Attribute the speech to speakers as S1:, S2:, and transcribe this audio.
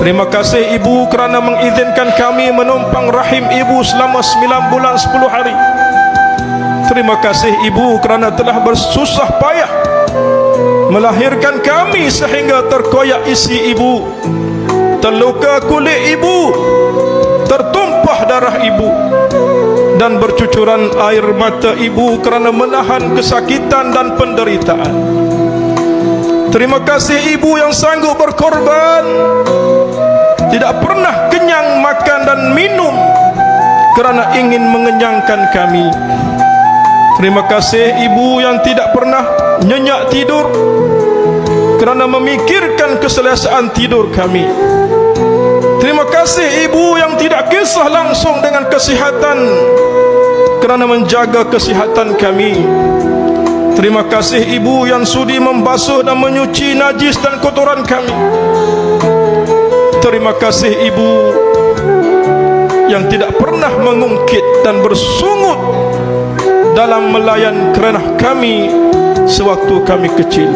S1: Terima kasih ibu kerana mengizinkan kami menumpang rahim ibu selama 9 bulan 10 hari. Terima kasih ibu kerana telah bersusah payah melahirkan kami sehingga terkoyak isi ibu, terluka kulit ibu, tertumpah darah ibu, dan bercucuran air mata ibu kerana menahan kesakitan dan penderitaan. Terima kasih ibu yang sanggup berkorban, tidak pernah kenyang makan dan minum kerana ingin mengenyangkan kami. Terima kasih ibu yang tidak pernah nyenyak tidur kerana memikirkan keselesaan tidur kami. Terima kasih ibu yang tidak kisah langsung dengan kesihatan kerana menjaga kesihatan kami. Terima kasih ibu yang sudi membasuh dan menyuci najis dan kotoran kami. Terima kasih ibu yang tidak pernah mengungkit dan bersungut dalam melayan kerenah kami sewaktu kami kecil.